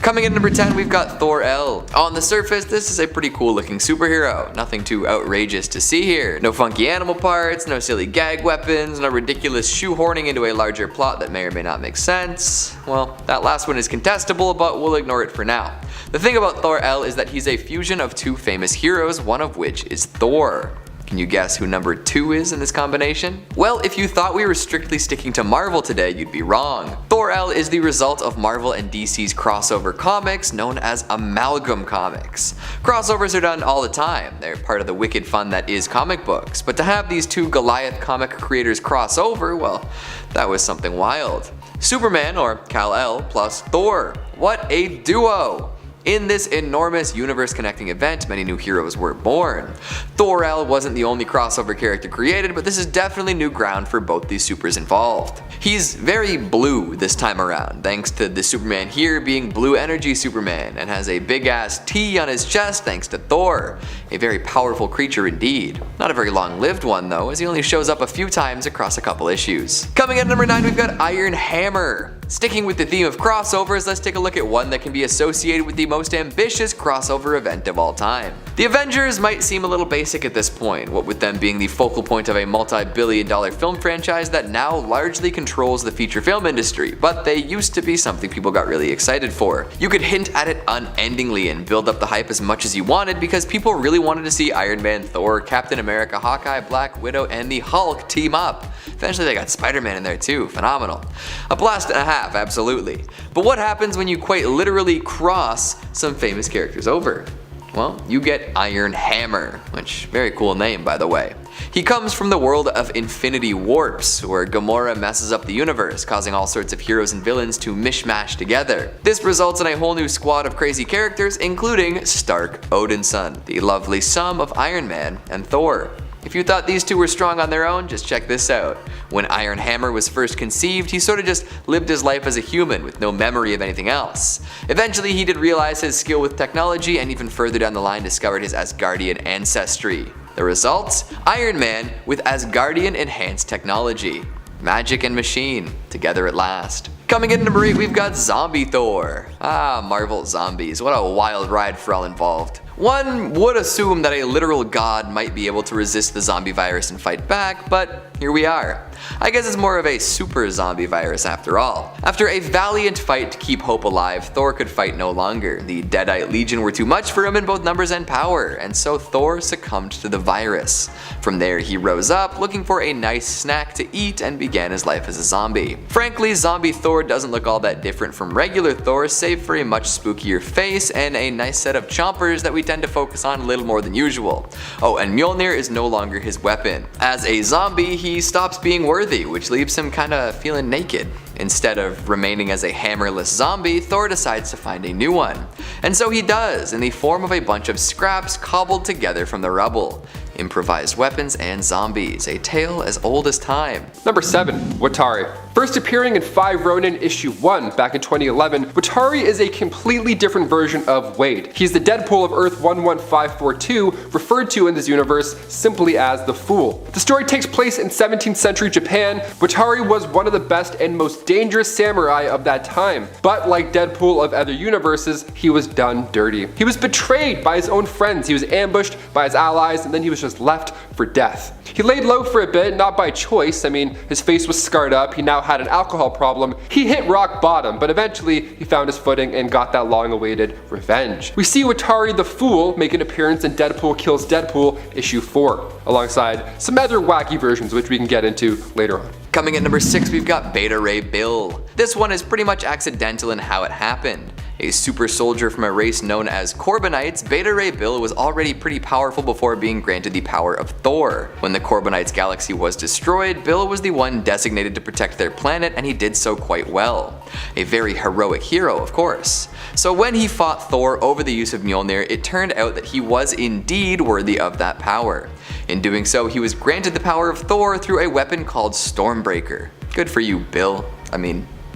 Coming in number 10, we've got Thor-L. On the surface, this is a pretty cool looking superhero. Nothing too outrageous to see here. No funky animal parts, no silly gag weapons, no ridiculous shoehorning into a larger plot that may or may not make sense. Well, that last one is contestable, but we'll ignore it for now. The thing about Thor-L is that he's a fusion of two famous heroes, one of which is Thor. Can you guess who number 2 is in this combination? Well, if you thought we were strictly sticking to Marvel today, you'd be wrong. Thor-L is the result of Marvel and DC's crossover comics known as amalgam comics. Crossovers are done all the time, they're part of the wicked fun that is comic books, but to have these two Goliath comic creators cross over, well, that was something wild. Superman, or Kal-El, plus Thor. What a duo! In this enormous universe-connecting event, many new heroes were born. Thor-L wasn't the only crossover character created, but this is definitely new ground for both these supers involved. He's very blue this time around, thanks to the Superman here being Blue Energy Superman, and has a big ass T on his chest thanks to Thor. A very powerful creature indeed. Not a very long-lived one though, as he only shows up a few times across a couple issues. Coming at number 9, we've got Iron Hammer. Sticking with the theme of crossovers, let's take a look at one that can be associated with the most ambitious crossover event of all time. The Avengers might seem a little basic at this point, what with them being the focal point of a multi-billion-dollar film franchise that now largely controls the feature film industry, but they used to be something people got really excited for. You could hint at it unendingly and build up the hype as much as you wanted because people really wanted to see Iron Man, Thor, Captain America, Hawkeye, Black Widow, and the Hulk team up. Eventually they got Spider-Man in there too, phenomenal. A blast and a half, absolutely. But what happens when you quite literally cross some famous characters over? Well, you get Iron Hammer, which, very cool name by the way. He comes from the world of Infinity Warps, where Gamora messes up the universe, causing all sorts of heroes and villains to mishmash together. This results in a whole new squad of crazy characters, including Stark Odinson, the lovely sum of Iron Man and Thor. If you thought these two were strong on their own, just check this out. When Iron Hammer was first conceived, he sort of just lived his life as a human with no memory of anything else. Eventually he did realize his skill with technology and even further down the line discovered his Asgardian ancestry. The result? Iron Man with Asgardian enhanced technology. Magic and machine, together at last. Coming in at number 8, we've got Zombie Thor. Marvel zombies, what a wild ride for all involved. One would assume that a literal god might be able to resist the zombie virus and fight back, but here we are. I guess it's more of a super zombie virus after all. After a valiant fight to keep hope alive, Thor could fight no longer. The Deadite Legion were too much for him in both numbers and power, and so Thor succumbed to the virus. From there he rose up, looking for a nice snack to eat, and began his life as a zombie. Frankly, zombie Thor doesn't look all that different from regular Thor, save for a much spookier face and a nice set of chompers that we tend to focus on a little more than usual. Oh, and Mjolnir is no longer his weapon. As a zombie, he stops being worthy, which leaves him kinda feeling naked. Instead of remaining as a hammerless zombie, Thor decides to find a new one. And so he does, in the form of a bunch of scraps cobbled together from the rubble. Improvised weapons and zombies, a tale as old as time. Number 7, WATARI. First appearing in 5 Ronin issue 1 back in 2011, WATARI is a completely different version of Wade. He's the Deadpool of Earth 11542, referred to in this universe simply as the Fool. The story takes place in 17th century Japan. WATARI was one of the best and most dangerous samurai of that time, but like Deadpool of other universes, he was done dirty. He was betrayed by his own friends, he was ambushed by his allies, and then he was just left for death. He laid low for a bit, not by choice. I mean, his face was scarred up, he now had an alcohol problem. He hit rock bottom, but eventually he found his footing and got that long-awaited revenge. We see WATARI the Fool make an appearance in Deadpool Kills Deadpool issue 4, alongside some other wacky versions which we can get into later on. Coming at number 6, we've got Beta Ray Bill. This one is pretty much accidental in how it happened. A super soldier from a race known as Corbinites, Beta Ray Bill was already pretty powerful before being granted the power of Thor. When the Corbinites galaxy was destroyed, Bill was the one designated to protect their planet, and he did so quite well. A very heroic hero, of course. So when he fought Thor over the use of Mjolnir, it turned out that he was indeed worthy of that power. In doing so, he was granted the power of Thor through a weapon called Stormbreaker. Good for you, Bill.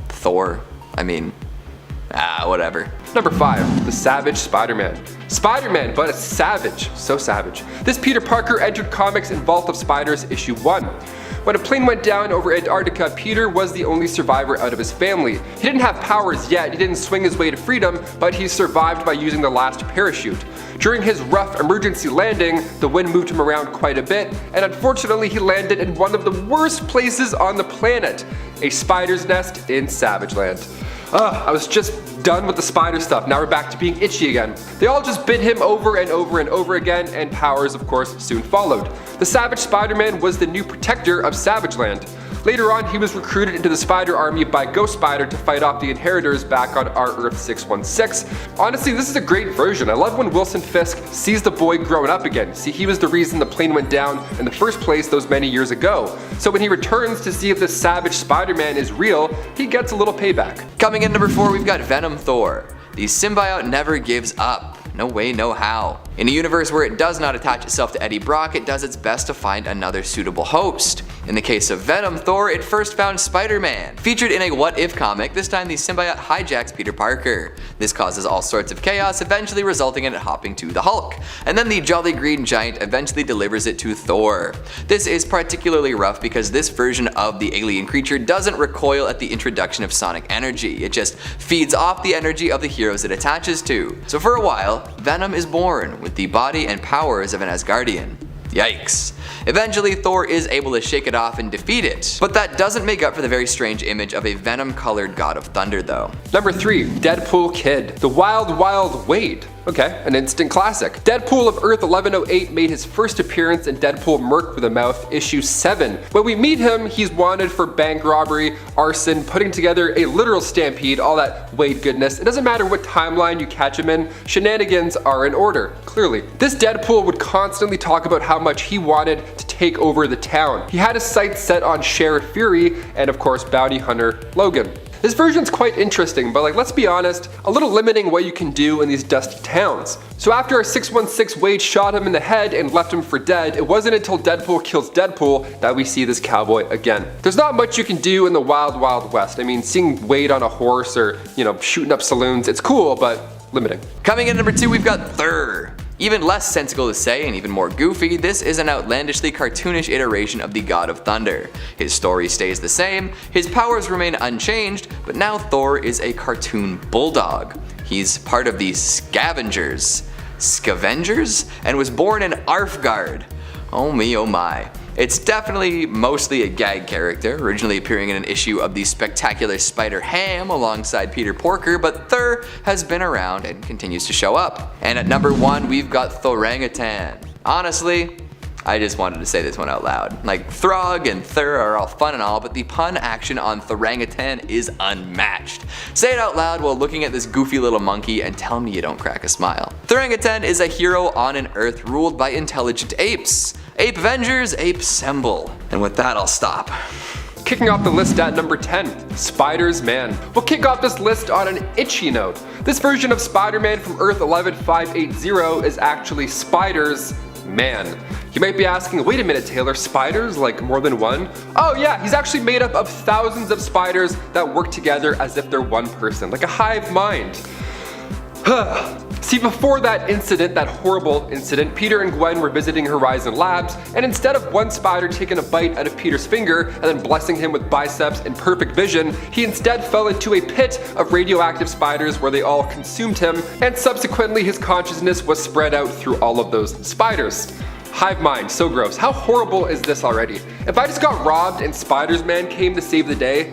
Thor. Whatever. Number 5, the Savage Spider-Man. Spider-Man, but a savage. So savage. This Peter Parker entered comics in Vault of Spiders issue 1. When a plane went down over Antarctica, Peter was the only survivor out of his family. He didn't have powers yet, he didn't swing his way to freedom, but he survived by using the last parachute. During his rough emergency landing, the wind moved him around quite a bit, and unfortunately he landed in one of the worst places on the planet, a spider's nest in Savage Land. I was just done with the spider stuff, now we're back to being itchy again. They all just bit him over and over and over again, and powers of course soon followed. The Savage Spider-Man was the new protector of Savage Land. Later on, he was recruited into the Spider Army by Ghost Spider to fight off the Inheritors back on our Earth 616. Honestly, this is a great version. I love when Wilson Fisk sees the boy growing up again. See, he was the reason the plane went down in the first place those many years ago. So when he returns to see if this Savage Spider-Man is real, he gets a little payback. Coming in number 4, we've got Venom Thor. The symbiote never gives up. No way, no how. In a universe where it does not attach itself to Eddie Brock, it does its best to find another suitable host. In the case of Venom Thor, it first found Spider-Man. Featured in a What If comic, this time the symbiote hijacks Peter Parker. This causes all sorts of chaos, eventually resulting in it hopping to the Hulk. And then the Jolly Green Giant eventually delivers it to Thor. This is particularly rough because this version of the alien creature doesn't recoil at the introduction of sonic energy. It just feeds off the energy of the heroes it attaches to. So for a while, Venom is born with the body and powers of an Asgardian. Yikes. Eventually, Thor is able to shake it off and defeat it, but that doesn't make up for the very strange image of a venom-colored god of thunder though. Number 3, Deadpool Kid. The Wild Wild Wade. Okay, an instant classic. Deadpool of Earth 1108 made his first appearance in Deadpool Merc with a Mouth issue 7. When we meet him, he's wanted for bank robbery, arson, putting together a literal stampede, all that Wade goodness. It doesn't matter what timeline you catch him in, shenanigans are in order, clearly. This Deadpool would constantly talk about how much he wanted to take over the town. He had his sights set on Sheriff Fury and of course bounty hunter Logan. This version's quite interesting, but let's be honest, a little limiting what you can do in these dusty towns. So after our 616 Wade shot him in the head and left him for dead, it wasn't until Deadpool kills Deadpool that we see this cowboy again. There's not much you can do in the Wild Wild West. I mean, seeing Wade on a horse or, shooting up saloons, it's cool, but limiting. Coming in number 2, we've got THOR. Even less sensical to say and even more goofy, this is an outlandishly cartoonish iteration of the God of Thunder. His story stays the same, his powers remain unchanged, but now Thor is a cartoon bulldog. He's part of the Scavengers, and was born in Arfgard. Oh me, oh my. It's definitely mostly a gag character, originally appearing in an issue of the Spectacular Spider-Ham alongside Peter Porker, but Thor has been around and continues to show up. And at number 1, we've got THORANGUTAN. Honestly, I just wanted to say this one out loud. Throg and Thor are all fun and all, but the pun action on THORANGUTAN is unmatched. Say it out loud while looking at this goofy little monkey and tell me you don't crack a smile. THORANGUTAN is a hero on an Earth ruled by intelligent apes. Ape Avengers, Ape Assemble. And with that, I'll stop. Kicking off the list at number 10, Spiders-Man. We'll kick off this list on an itchy note. This version of Spider-Man from Earth 11580 is actually Spiders-Man. You might be asking, wait a minute Taylor, spiders? More than one? Oh yeah, he's actually made up of thousands of spiders that work together as if they're one person, like a hive mind. See, before that incident, that horrible incident, Peter and Gwen were visiting Horizon Labs, and instead of one spider taking a bite out of Peter's finger and then blessing him with biceps and perfect vision, he instead fell into a pit of radioactive spiders where they all consumed him, and subsequently his consciousness was spread out through all of those spiders. Hive mind, so gross. How horrible is this already? If I just got robbed and Spiders-Man came to save the day,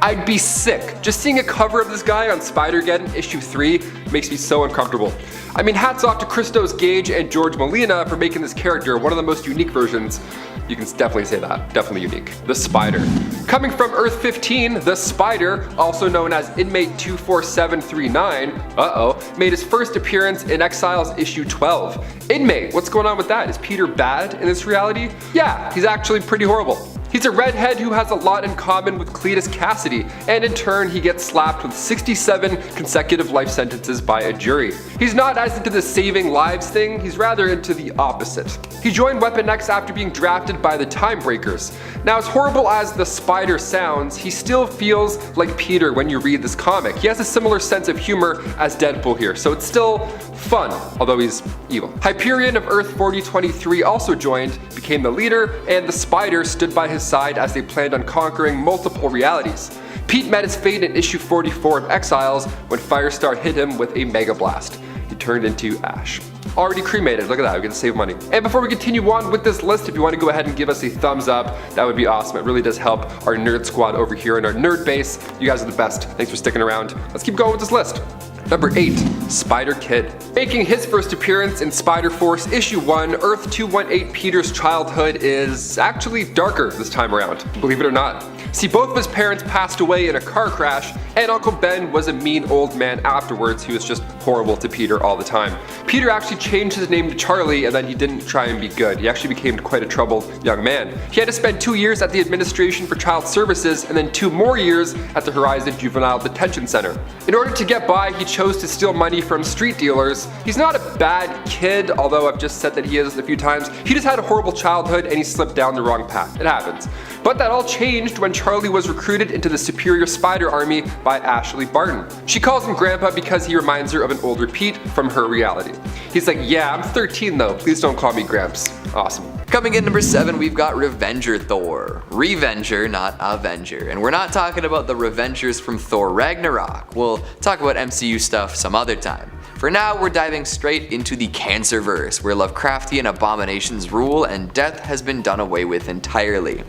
I'd be sick. Just seeing a cover of this guy on Spider-Geddon issue 3 makes me so uncomfortable. I mean, hats off to Christos Gage and George Molina for making this character one of the most unique versions. You can definitely say that, definitely unique. The Spider. Coming from Earth 15, the Spider, also known as Inmate 24739, made his first appearance in Exiles issue 12. Inmate, what's going on with that? Is Peter bad in this reality? Yeah, he's actually pretty horrible. He's a redhead who has a lot in common with Cletus Cassidy, and in turn he gets slapped with 67 consecutive life sentences by a jury. He's not as into the saving lives thing, he's rather into the opposite. He joined Weapon X after being drafted by the Timebreakers. Now, as horrible as the Spider sounds, he still feels like Peter when you read this comic. He has a similar sense of humor as Deadpool here, so it's still fun, although he's evil. Hyperion of Earth 4023 also joined, became the leader, and the Spider stood by his aside as they planned on conquering multiple realities. Pete met his fate in issue 44 of Exiles when Firestar hit him with a Mega Blast. He turned into ash. Already cremated, look at that, we get to save money. And before we continue on with this list, if you want to go ahead and give us a thumbs up, that would be awesome. It really does help our nerd squad over here in our nerd base. You guys are the best. Thanks for sticking around. Let's keep going with this list. Number 8, Spider Kid. Making his first appearance in Spider Force issue 1, Earth 218 Peter's childhood is actually darker this time around, believe it or not. See, both of his parents passed away in a car crash, and Uncle Ben was a mean old man afterwards who was just horrible to Peter all the time. Peter actually changed his name to Charlie, and then he didn't try and be good. He actually became quite a troubled young man. He had to spend 2 years at the Administration for Child Services, and then 2 more years at the Horizon Juvenile Detention Center. In order to get by, he chose to steal money from street dealers. He's not a bad kid, although I've just said that he is a few times. He just had a horrible childhood and he slipped down the wrong path. It happens. But that all changed when Charlie was recruited into the Superior Spider Army by Ashley Barton. She calls him Grandpa because he reminds her of an older Pete from her reality. He's like, yeah, I'm 13 though, please don't call me Gramps. Awesome. Coming in number 7, we've got Revenger Thor. Revenger, not Avenger. And we're not talking about the Revengers from Thor Ragnarok. We'll talk about MCU stuff some other time. For now, we're diving straight into the Cancerverse, where Lovecraftian abominations rule and death has been done away with entirely.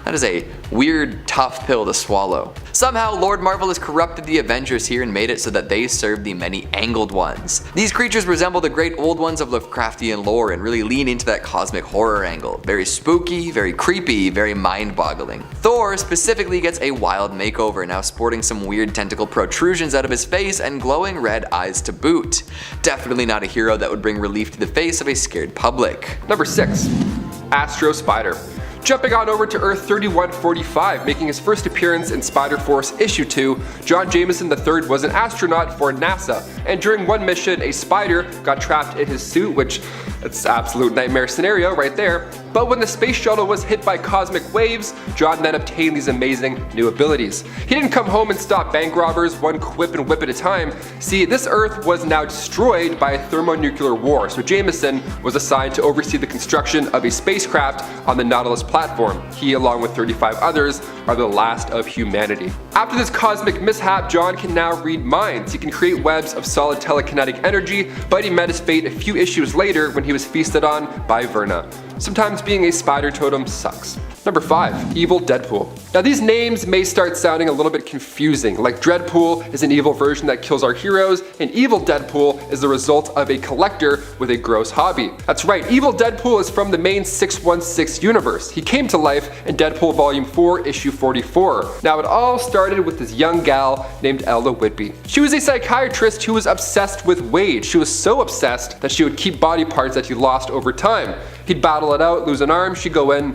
That is a weird, tough pill to swallow. Somehow, Lord Marvel has corrupted the Avengers here and made it so that they serve the many angled ones. These creatures resemble the great old ones of Lovecraftian lore and really lean into that cosmic horror angle. Very spooky, very creepy, very mind-boggling. Thor specifically gets a wild makeover, now sporting some weird tentacle protrusions out of his face and glowing red eyes to boot. Definitely not a hero that would bring relief to the face of a scared public. Number 6, Astro Spider. Jumping on over to Earth 3145, making his first appearance in Spider Force issue 2, John Jameson III was an astronaut for NASA, and during one mission, a spider got trapped in his suit, which it's an absolute nightmare scenario right there. But when the space shuttle was hit by cosmic waves, John then obtained these amazing new abilities. He didn't come home and stop bank robbers one quip and whip at a time. See, this Earth was now destroyed by a thermonuclear war, so Jameson was assigned to oversee the construction of a spacecraft on the Nautilus platform. He, along with 35 others, are the last of humanity. After this cosmic mishap, John can now read minds. He can create webs of solid telekinetic energy, but he met his fate a few issues later when he was feasted on by Verna. Sometimes being a spider totem sucks. Number 5, Evil Deadpool. Now these names may start sounding a little bit confusing, like Dreadpool is an evil version that kills our heroes, and Evil Deadpool is the result of a collector with a gross hobby. That's right, Evil Deadpool is from the main 616 universe. He came to life in Deadpool Volume 4, issue 44. Now it all started with this young gal named Ella Whitby. She was a psychiatrist who was obsessed with Wade. She was so obsessed that she would keep body parts that he lost over time. He'd battle it out, lose an arm, she'd go in,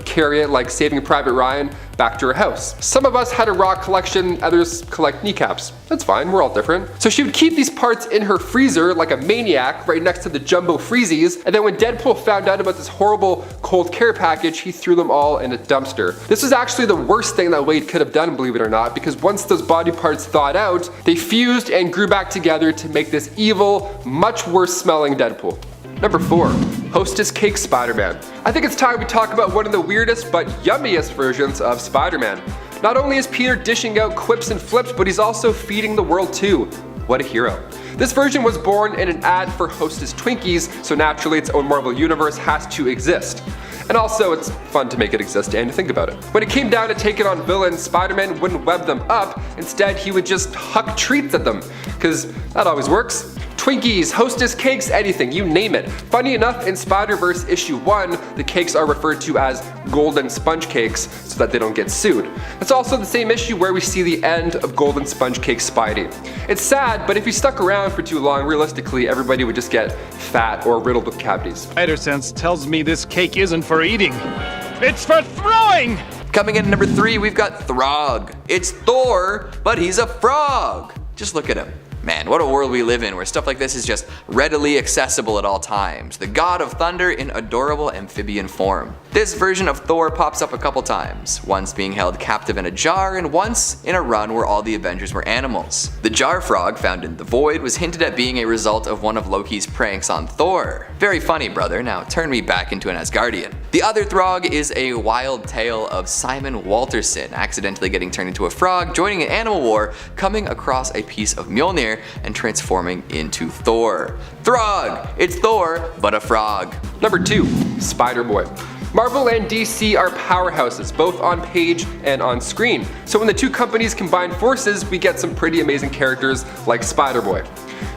carry it like Saving Private Ryan back to her house. Some of us had a rock collection, others collect kneecaps. That's fine, we're all different. So she would keep these parts in her freezer like a maniac right next to the jumbo freezies, and then when Deadpool found out about this horrible cold care package, he threw them all in a dumpster. This was actually the worst thing that Wade could have done, believe it or not, because once those body parts thawed out, they fused and grew back together to make this evil, much worse smelling Deadpool. Number 4, Hostess Cake Spider-Man. I think it's time we talk about one of the weirdest but yummiest versions of Spider-Man. Not only is Peter dishing out quips and flips, but he's also feeding the world too. What a hero. This version was born in an ad for Hostess Twinkies, so naturally its own Marvel universe has to exist. And also, it's fun to make it exist and to think about it. When it came down to taking on villains, Spider-Man wouldn't web them up, instead he would just huck treats at them, because that always works. Twinkies, Hostess cakes, anything, you name it. Funny enough, in Spider-Verse issue 1, the cakes are referred to as golden sponge cakes so that they don't get sued. It's also the same issue where we see the end of Golden Sponge Cake Spidey. It's sad, but if he stuck around for too long, realistically, everybody would just get fat or riddled with cavities. Spider sense tells me this cake isn't for eating. It's for throwing! Coming in at number 3, we've got Throg. It's Thor, but he's a frog. Just look at him. Man, what a world we live in where stuff like this is just readily accessible at all times. The god of thunder in adorable amphibian form. This version of Thor pops up a couple times, once being held captive in a jar and once in a run where all the Avengers were animals. The jar frog found in the void was hinted at being a result of one of Loki's pranks on Thor. Very funny, brother, now turn me back into an Asgardian. The other Throg is a wild tale of Simon Walterson accidentally getting turned into a frog, joining an animal war, coming across a piece of Mjolnir, and transforming into Thor. Throg! It's Thor, but a frog. Number 2. Spider-Boy. Marvel and DC are powerhouses, both on page and on screen. So when the two companies combine forces, we get some pretty amazing characters like Spider-Boy.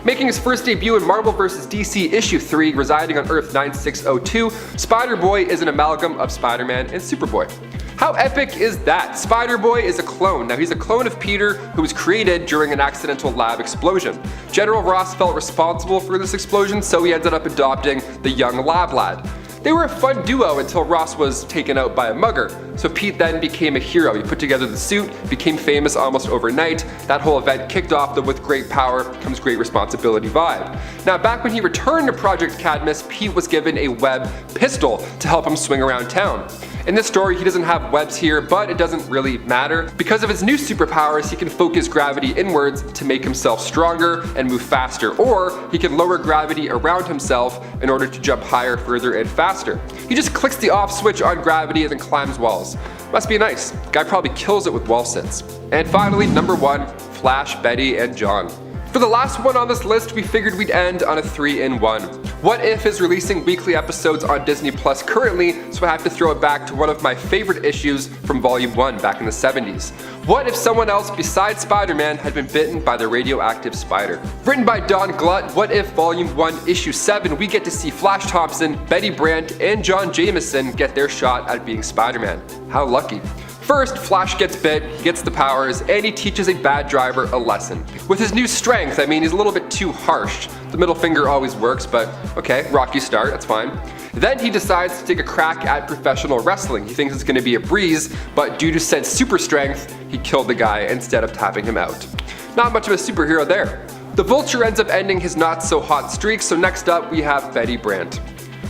Making his first debut in Marvel vs. DC issue 3, residing on Earth 9602, Spider-Boy is an amalgam of Spider-Man and Superboy. How epic is that? Spider-Boy is a clone. Now he's a clone of Peter who was created during an accidental lab explosion. General Ross felt responsible for this explosion, so he ended up adopting the young lab lad. They were a fun duo until Ross was taken out by a mugger, so Pete then became a hero. He put together the suit, became famous almost overnight. That whole event kicked off the with great power comes great responsibility vibe. Now back when he returned to Project Cadmus, Pete was given a web pistol to help him swing around town. In this story, he doesn't have webs here, but it doesn't really matter. Because of his new superpowers, he can focus gravity inwards to make himself stronger and move faster, or he can lower gravity around himself in order to jump higher, further, and faster. He just clicks the off switch on gravity and then climbs walls. Must be nice. Guy probably kills it with wall sits. And finally, number 1, Flash, Betty, and John. For the last one on this list, we figured we'd end on a 3-in-1. What If is releasing weekly episodes on Disney Plus currently, so I have to throw it back to one of my favorite issues from Volume 1 back in the 70s. What if someone else besides Spider-Man had been bitten by the radioactive spider? Written by Don Glutt, What If Volume 1 Issue 7, we get to see Flash Thompson, Betty Brant, and John Jameson get their shot at being Spider-Man. How lucky. First, Flash gets bit, he gets the powers, and he teaches a bad driver a lesson. With his new strength, I mean, he's a little bit too harsh. The middle finger always works, but okay, rocky start, that's fine. Then he decides to take a crack at professional wrestling. He thinks it's going to be a breeze, but due to said super strength, he killed the guy instead of tapping him out. Not much of a superhero there. The Vulture ends up ending his not so hot streak, so next up we have Betty Brant.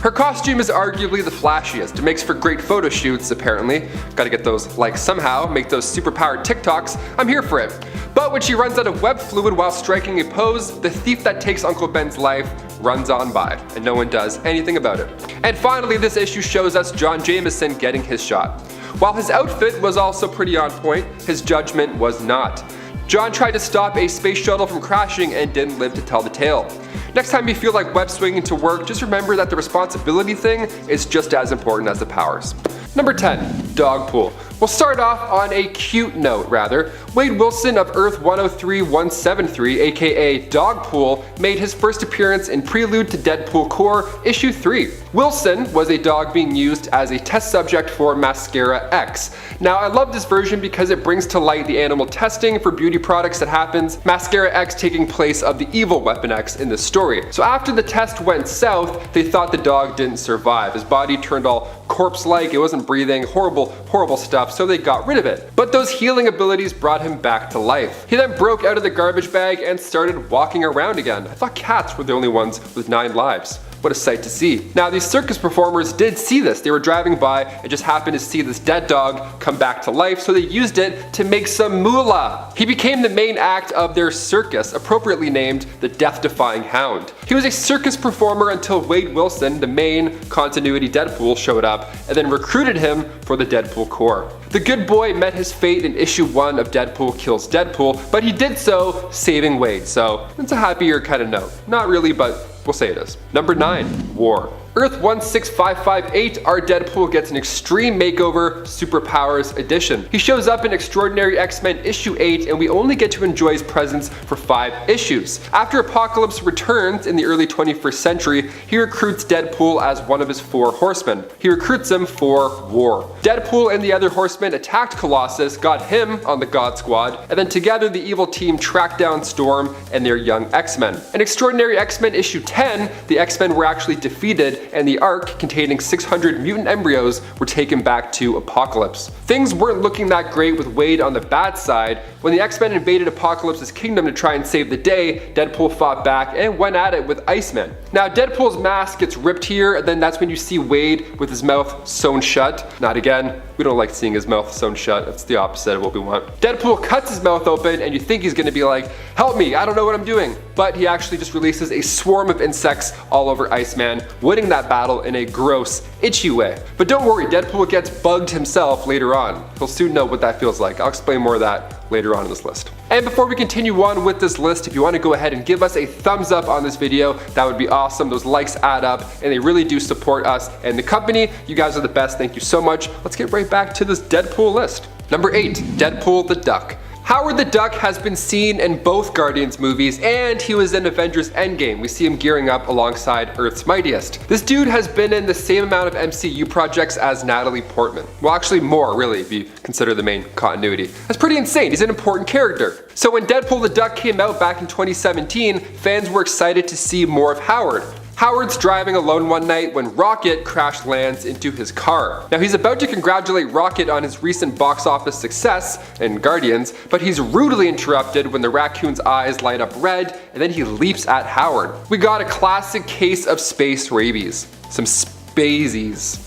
Her costume is arguably the flashiest. It makes for great photo shoots, apparently. Gotta get those likes somehow, make those superpowered TikToks. I'm here for it. But when she runs out of web fluid while striking a pose, the thief that takes Uncle Ben's life runs on by, and no one does anything about it. And finally, this issue shows us John Jameson getting his shot. While his outfit was also pretty on point, his judgment was not. John tried to stop a space shuttle from crashing and didn't live to tell the tale. Next time you feel like web swinging to work, just remember that the responsibility thing is just as important as the powers. Number 10, Dogpool. We'll start off on a cute note, rather. Wade Wilson of Earth 103173, aka Dogpool, made his first appearance in Prelude to Deadpool Core, Issue 3. Wilson was a dog being used as a test subject for Mascara X. Now, I love this version because it brings to light the animal testing for beauty products that happens, Mascara X taking place of the evil Weapon X in this story. So after the test went south, they thought the dog didn't survive. His body turned all corpse-like, it wasn't breathing, horrible stuff, so they got rid of it. But those healing abilities brought him back to life. He then broke out of the garbage bag and started walking around again. I thought cats were the only ones with 9 lives. What a sight to see. Now, these circus performers did see this. They were driving by and just happened to see this dead dog come back to life, so they used it to make some moolah. He became the main act of their circus, appropriately named the Death-Defying Hound. He was a circus performer until Wade Wilson, the main continuity Deadpool, showed up and then recruited him for the Deadpool Corps. The good boy met his fate in issue 1 of Deadpool Kills Deadpool, but he did so saving Wade, so it's a happier kind of note. Not really, but we'll say it is. Number 9, War. Earth 16558, our Deadpool gets an extreme makeover superpowers edition. He shows up in Extraordinary X-Men issue 8 and we only get to enjoy his presence for 5 issues. After Apocalypse returns in the early 21st century, he recruits Deadpool as one of his 4 horsemen. He recruits him for war. Deadpool and the other horsemen attacked Colossus, got him on the God Squad, and then together the evil team tracked down Storm and their young X-Men. In Extraordinary X-Men issue 10, the X-Men were actually defeated, and the Ark, containing 600 mutant embryos, were taken back to Apocalypse. Things weren't looking that great with Wade on the bad side. When the X-Men invaded Apocalypse's kingdom to try and save the day, Deadpool fought back and went at it with Iceman. Now Deadpool's mask gets ripped here, and then that's when you see Wade with his mouth sewn shut. Not again. We don't like seeing his mouth sewn shut. That's the opposite of what we want. Deadpool cuts his mouth open, and you think he's gonna be like, help me, I don't know what I'm doing. But he actually just releases a swarm of insects all over Iceman, winning that battle in a gross, itchy way. But don't worry, Deadpool gets bugged himself later on. He'll soon know what that feels like. I'll explain more of that later on in this list. And before we continue on with this list, if you want to go ahead and give us a thumbs up on this video, that would be awesome. Those likes add up and they really do support us and the company. You guys are the best. Thank you so much. Let's get right back to this Deadpool list. Number 8, Deadpool the Duck. Howard the Duck has been seen in both Guardians movies, and he was in Avengers Endgame. We see him gearing up alongside Earth's Mightiest. This dude has been in the same amount of MCU projects as Natalie Portman. Well, actually more, really, if you consider the main continuity. That's pretty insane. He's an important character. So when Deadpool the Duck came out back in 2017, fans were excited to see more of Howard. Howard's driving alone one night when Rocket crash lands into his car. Now he's about to congratulate Rocket on his recent box office success in Guardians, but he's rudely interrupted when the raccoon's eyes light up red, and then he leaps at Howard. We got a classic case of space rabies. Some spazies.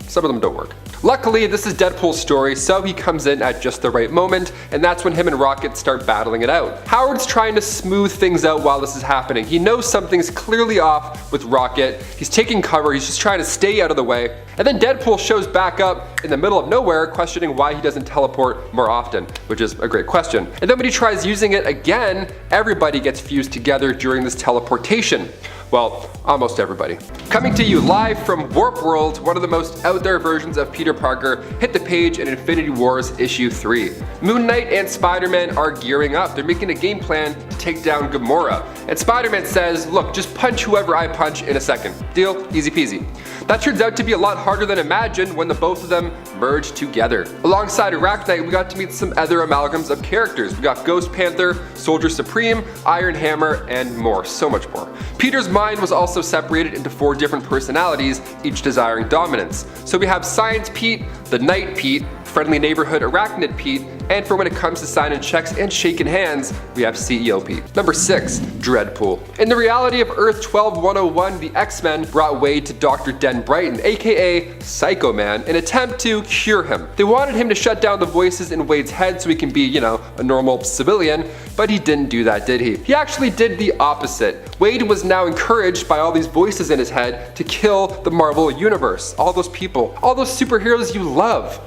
Some of them don't work. Luckily, this is Deadpool's story, so he comes in at just the right moment, and that's when him and Rocket start battling it out. Howard's trying to smooth things out while this is happening. He knows something's clearly off with Rocket. He's taking cover, he's just trying to stay out of the way. And then Deadpool shows back up in the middle of nowhere, questioning why he doesn't teleport more often, which is a great question. And then when he tries using it again, everybody gets fused together during this teleportation. Well, almost everybody. Coming to you live from Warp World, one of the most out there versions of Peter Parker hit the page in Infinity Wars issue 3. Moon Knight and Spider-Man are gearing up. They're making a game plan to take down Gamora. And Spider-Man says, look, just punch whoever I punch in a second. Deal? Easy peasy. That turns out to be a lot harder than imagined when the both of them merge together. Alongside Arachnite, we got to meet some other amalgams of characters. We got Ghost Panther, Soldier Supreme, Iron Hammer, and more, so much more. Peter's mind was also separated into 4 different personalities, each desiring dominance. So we have Science Pete, the Knight Pete, Friendly Neighborhood Arachnid Pete, and for when it comes to signing checks and shaking hands, we have CEO Pete. Number 6, Dreadpool. In the reality of Earth 12101, the X-Men brought Wade to Dr. Den Brighton, aka Psycho Man, in an attempt to cure him. They wanted him to shut down the voices in Wade's head so he can be, you know, a normal civilian, but he didn't do that, did he? He actually did the opposite. Wade was now encouraged by all these voices in his head to kill the Marvel Universe. All those people, all those superheroes you love.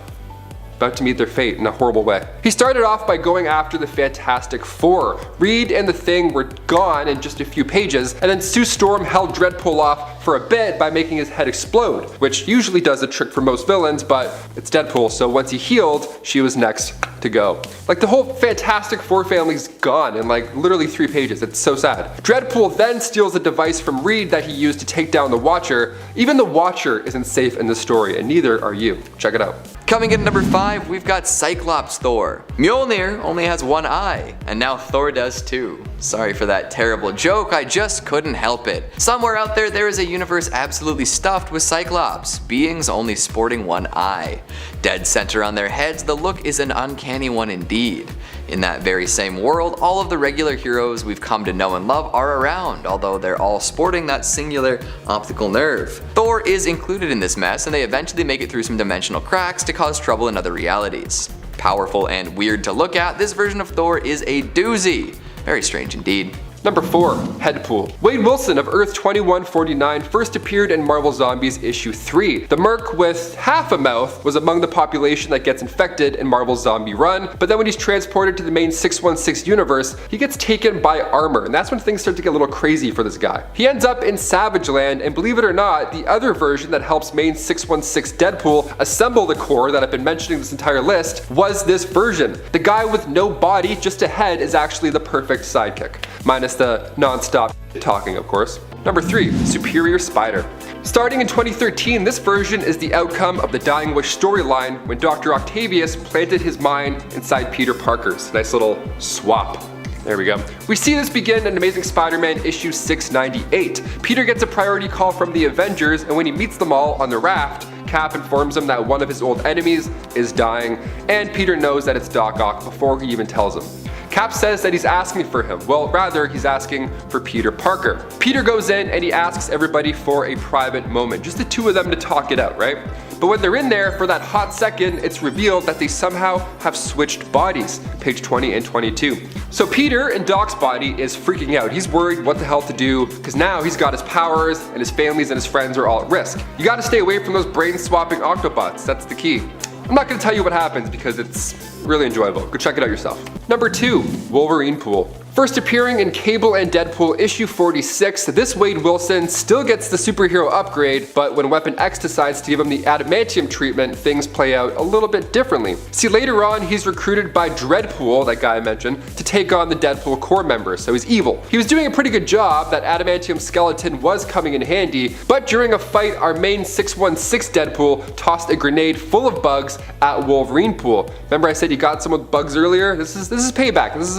About to meet their fate in a horrible way. He started off by going after the Fantastic Four. Reed and the Thing were gone in just a few pages, and then Sue Storm held Dreadpool off for a bit by making his head explode, which usually does a trick for most villains, but it's Deadpool, so once he healed, she was next to go. Like the whole Fantastic Four family's gone in like literally 3 pages. It's so sad. Dreadpool then steals a device from Reed that he used to take down the Watcher. Even the Watcher isn't safe in this story, and neither are you. Check it out. Coming in at number 5, we've got Cyclops Thor. Mjolnir only has one eye, and now Thor does too. Sorry for that terrible joke, I just couldn't help it. Somewhere out there is a universe absolutely stuffed with Cyclops, beings only sporting one eye. Dead center on their heads, the look is an uncanny one indeed. In that very same world, all of the regular heroes we've come to know and love are around, although they're all sporting that singular optical nerve. Thor is included in this mess, and they eventually make it through some dimensional cracks to cause trouble in other realities. Powerful and weird to look at, this version of Thor is a doozy. Very strange indeed. Number 4, Headpool. Wade Wilson of Earth 2149 first appeared in Marvel Zombies issue 3. The merc with half a mouth was among the population that gets infected in Marvel's zombie run, but then when he's transported to the main 616 universe, he gets taken by armor, and that's when things start to get a little crazy for this guy. He ends up in Savage Land, and believe it or not, the other version that helps main 616 Deadpool assemble the core that I've been mentioning this entire list was this version. The guy with no body, just a head, is actually the perfect sidekick. Minus the non-stop talking, of course. Number 3, Superior Spider. Starting in 2013, this version is the outcome of the Dying Wish storyline when Dr. Octavius planted his mind inside Peter Parker's. Nice little swap. There we go. We see this begin in Amazing Spider-Man issue 698. Peter gets a priority call from the Avengers, and when he meets them all on the raft, Cap informs him that one of his old enemies is dying, and Peter knows that it's Doc Ock before he even tells him. Cap says that he's asking for him. Well, rather, he's asking for Peter Parker. Peter goes in and he asks everybody for a private moment, just the two of them to talk it out, right? But when they're in there for that hot second, it's revealed that they somehow have switched bodies, page 20 and 22. So Peter in Doc's body is freaking out. He's worried what the hell to do, because now he's got his powers and his families and his friends are all at risk. You gotta stay away from those brain-swapping Octobots, that's the key. I'm not gonna tell you what happens because it's really enjoyable. Go check it out yourself. Number 2, Wolverine Pool. First appearing in Cable and Deadpool issue 46, this Wade Wilson still gets the superhero upgrade, but when Weapon X decides to give him the adamantium treatment, things play out a little bit differently. See, later on, he's recruited by Dreadpool, that guy I mentioned, to take on the Deadpool core members, so he's evil. He was doing a pretty good job, that adamantium skeleton was coming in handy, but during a fight, our main 616 Deadpool tossed a grenade full of bugs at Wolverine Pool. Remember I said you got some with bugs earlier? This is payback. This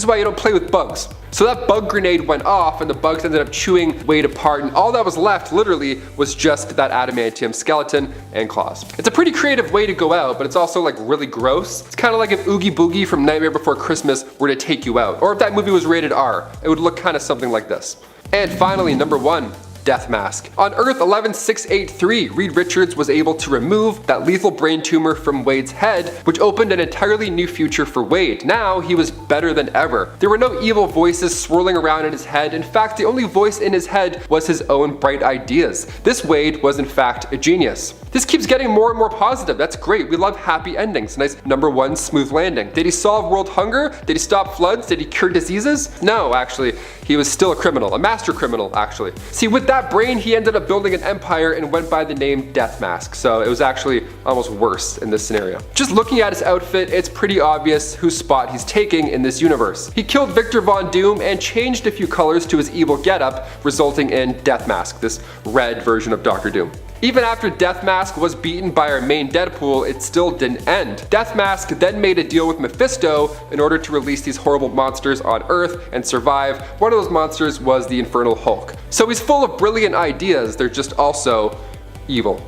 is why you don't play with bugs. So that bug grenade went off and the bugs ended up chewing Wade apart, and all that was left literally was just that adamantium skeleton and claws. It's a pretty creative way to go out, but it's also like really gross. It's kind of like if Oogie Boogie from Nightmare Before Christmas were to take you out, or if that movie was rated R, it would look kind of something like this. And finally, number 1. Death Mask. On Earth 11683, Reed Richards was able to remove that lethal brain tumor from Wade's head, which opened an entirely new future for Wade. Now he was better than ever. There were no evil voices swirling around in his head. In fact, the only voice in his head was his own bright ideas. This Wade was in fact a genius. This keeps getting more and more positive. That's great. We love happy endings. Nice number 1 smooth landing. Did he solve world hunger? Did he stop floods? Did he cure diseases? No, actually. He was still a criminal, a master criminal, actually. See, with that brain, he ended up building an empire and went by the name Death Mask, so it was actually almost worse in this scenario. Just looking at his outfit, it's pretty obvious whose spot he's taking in this universe. He killed Victor Von Doom and changed a few colors to his evil getup, resulting in Death Mask, this red version of Dr. Doom. Even after Death Mask was beaten by our main Deadpool, it still didn't end. Death Mask then made a deal with Mephisto in order to release these horrible monsters on Earth and survive. One of those monsters was the Infernal Hulk. So he's full of brilliant ideas, they're just also evil.